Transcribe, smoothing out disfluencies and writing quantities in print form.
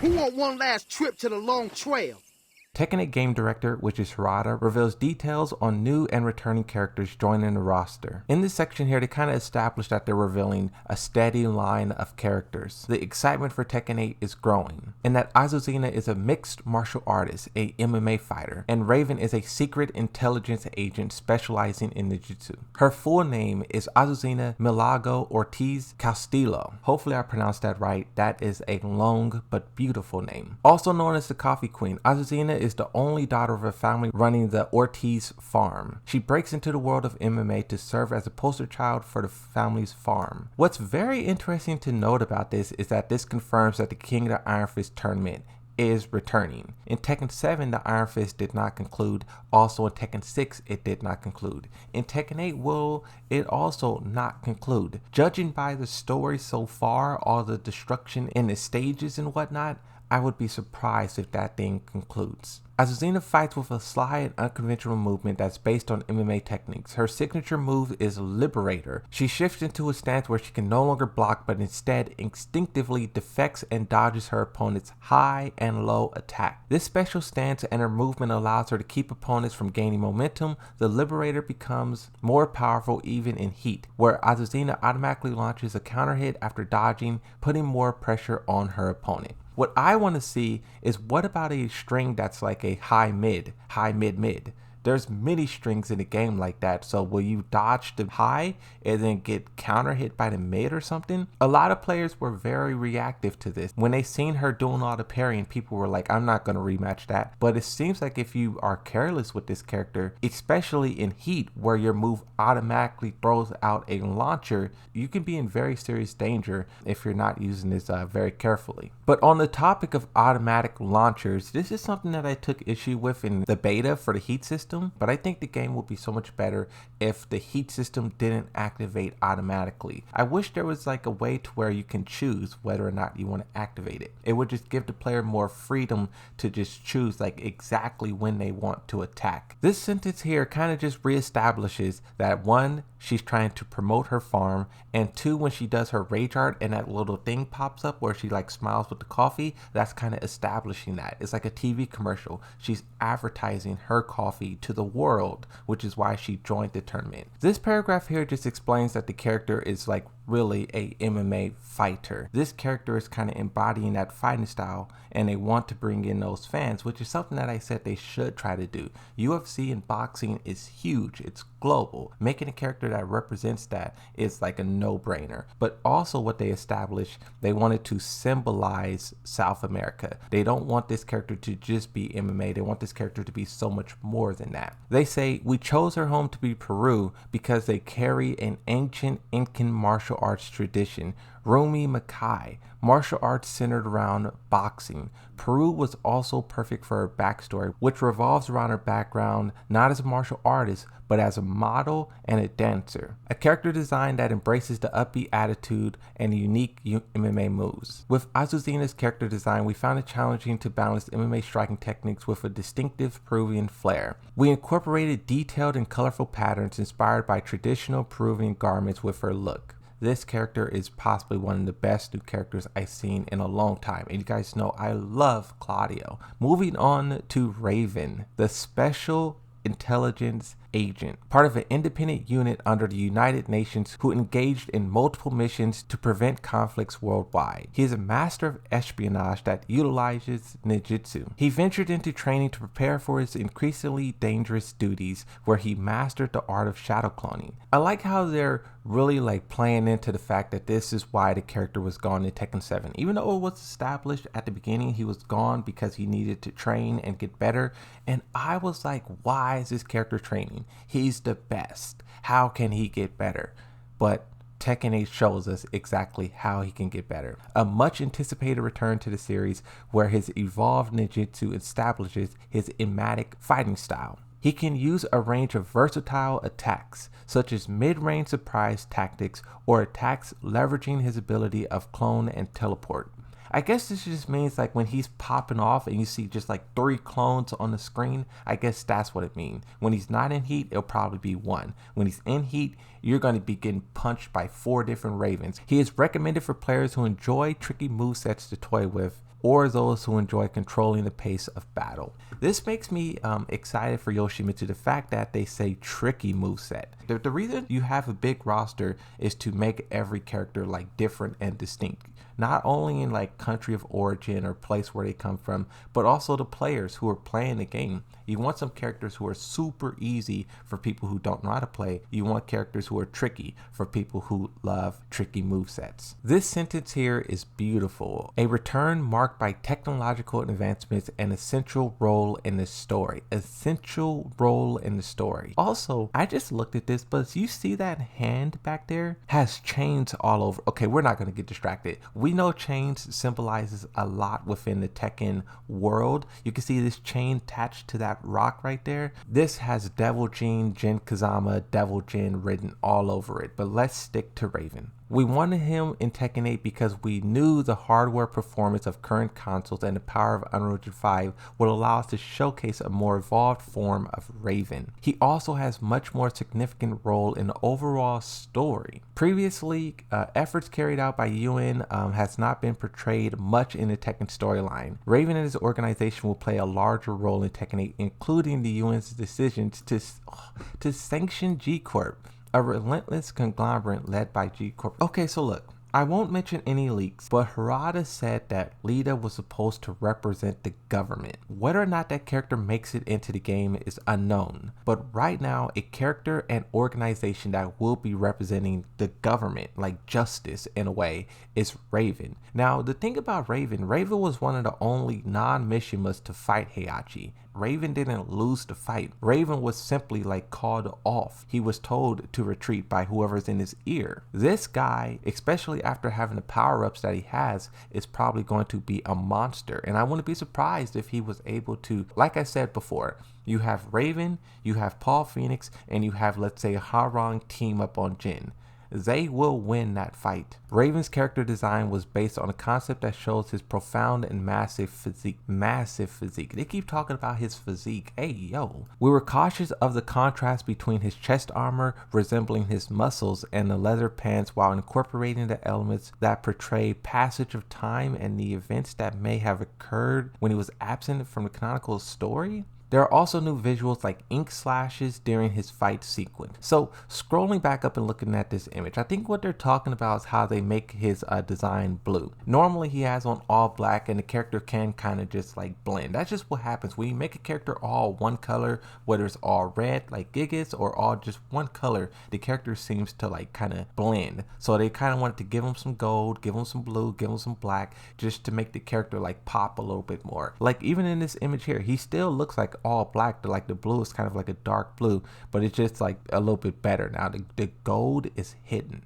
Who want one last trip to the long trail? Tekken 8 game director, which is Harada, reveals details on new and returning characters joining the roster. In this section here, they kind of established that they're revealing a steady line of characters. The excitement for Tekken 8 is growing, and that Azucena is a mixed martial artist, a MMA fighter, and Raven is a secret intelligence agent specializing in ninjutsu. Her full name is Azucena Milagro Ortiz Castillo. Hopefully I pronounced that right. That is a long but beautiful name. Also known as the Coffee Queen, Azucena is the only daughter of a family running the Ortiz farm. She breaks into the world of MMA to serve as a poster child for the family's farm. What's very interesting to note about this is that this confirms that the King of the Iron Fist tournament is returning. In Tekken 7, the Iron Fist did not conclude. Also in Tekken 6, it did not conclude. In Tekken 8, will it also not conclude? Judging by the story so far, all the destruction in the stages and whatnot, I would be surprised if that thing concludes. Azucena fights with a sly and unconventional movement that's based on MMA techniques. Her signature move is Liberator. She shifts into a stance where she can no longer block, but instead instinctively deflects and dodges her opponent's high and low attack. This special stance and her movement allows her to keep opponents from gaining momentum. The Liberator becomes more powerful even in heat, where Azucena automatically launches a counter hit after dodging, putting more pressure on her opponent. What I want to see is, what about a string that's like a high mid. There's many strings in the game like that, so will you dodge the high and then get counter hit by the mid or something? A lot of players were very reactive to this. When they seen her doing all the parrying, people were like, I'm not going to rematch that. But it seems like if you are careless with this character, especially in heat where your move automatically throws out a launcher, you can be in very serious danger if you're not using this very carefully. But on the topic of automatic launchers, this is something that I took issue with in the beta for the heat system. But I think the game would be so much better if the heat system didn't activate automatically. I wish there was like a way to where you can choose whether or not you want to activate it. It would just give the player more freedom to just choose like exactly when they want to attack. This sentence here kind of just reestablishes that, one, she's trying to promote her farm, and two, when she does her rage art and that little thing pops up where she like smiles with the coffee, that's kind of establishing that. It's like a TV commercial. She's advertising her coffee to the world, which is why she joined the tournament. This paragraph here just explains that the character is like really a MMA fighter. This character is kind of embodying that fighting style, and they want to bring in those fans, which is something that I said they should try to do. UFC and boxing is huge. It's global. Making a character that represents that is like a no-brainer. But also what they established, they wanted to symbolize South America. They don't want this character to just be MMA. They want this character to be so much more than that. They say, we chose her home to be Peru because they carry an ancient Incan martial arts tradition. Rumi Makai, martial arts centered around boxing. Peru was also perfect for her backstory, which revolves around her background not as a martial artist, but as a model and a dancer. A character design that embraces the upbeat attitude and unique MMA moves. With Azucena's character design, we found it challenging to balance MMA striking techniques with a distinctive Peruvian flair. We incorporated detailed and colorful patterns inspired by traditional Peruvian garments with her look. This character is possibly one of the best new characters I've seen in a long time. And you guys know I love Claudio. Moving on to Raven, the special intelligence agent, part of an independent unit under the United Nations who engaged in multiple missions to prevent conflicts worldwide. He is a master of espionage that utilizes ninjutsu. He ventured into training to prepare for his increasingly dangerous duties, where he mastered the art of shadow cloning. I like how they're really like playing into the fact that this is why the character was gone in Tekken 7. Even though it was established at the beginning he was gone because he needed to train and get better, and I was like, why is this character training? He's the best. How can he get better? But Tekken 8 shows us exactly how he can get better. A much anticipated return to the series where his evolved ninjutsu establishes his imatic fighting style. He can use a range of versatile attacks, such as mid-range surprise tactics or attacks leveraging his ability of clone and teleport. I guess this just means like when he's popping off and you see just like 3 clones on the screen, I guess that's what it means. When he's not in heat, it'll probably be 1. When he's in heat, you're going to be getting punched by 4 different Ravens. He is recommended for players who enjoy tricky movesets to toy with, or those who enjoy controlling the pace of battle. This makes me excited for Yoshimitsu, the fact that they say tricky moveset. The reason you have a big roster is to make every character like different and distinct. Not only in like country of origin or place where they come from, but also the players who are playing the game. You want some characters who are super easy for people who don't know how to play. You want characters who are tricky for people who love tricky movesets. This sentence here is beautiful. A return marked by technological advancements and essential role in the story. Essential role in the story. Also, I just looked at this, but you see that hand back there has chains all over. Okay, we're not going to get distracted. We know chains symbolizes a lot within the Tekken world. You can see this chain attached to that rock right there. This has Devil Jin, Jin Kazama, Devil Jin written all over it, but let's stick to Raven. We wanted him in Tekken 8 because we knew the hardware performance of current consoles and the power of Unreal Engine 5 would allow us to showcase a more evolved form of Raven. He also has much more significant role in the overall story. Previously, efforts carried out by UN has not been portrayed much in the Tekken storyline. Raven and his organization will play a larger role in Tekken 8, including the UN's decisions to sanction G-Corp, a relentless conglomerate led by G-Corp. Okay, so look, I won't mention any leaks, but Harada said that Lita was supposed to represent the government. Whether or not that character makes it into the game is unknown, but right now a character and organization that will be representing the government, like justice in a way, is Raven. Now the thing about Raven was one of the only non-Mishimas to fight Heihachi. Raven didn't lose the fight. Raven was simply like called off. He was told to retreat by whoever's in his ear. This guy, especially after having the power-ups that he has, is probably going to be a monster. And I wouldn't be surprised if he was able to, like I said before, you have Raven, you have Paul Phoenix, and you have, let's say, Harang team up on Jin. They will win that fight. Raven's character design was based on a concept that shows his profound and massive physique. Massive physique. They keep talking about his physique. Hey, yo. We were cautious of the contrast between his chest armor resembling his muscles and the leather pants while incorporating the elements that portray passage of time and the events that may have occurred when he was absent from the canonical story. There are also new visuals like ink slashes during his fight sequence. So scrolling back up and looking at this image, I think what they're talking about is how they make his design blue. Normally he has on all black and the character can kind of just like blend. That's just what happens when you make a character all one color, whether it's all red like Gigas or all just one color, the character seems to like kind of blend. So they kind of wanted to give him some gold, give him some blue, give him some black, just to make the character like pop a little bit more. Like even in this image here, he still looks like all black. Like the blue is kind of like a dark blue, but it's just like a little bit better now. The gold is hidden.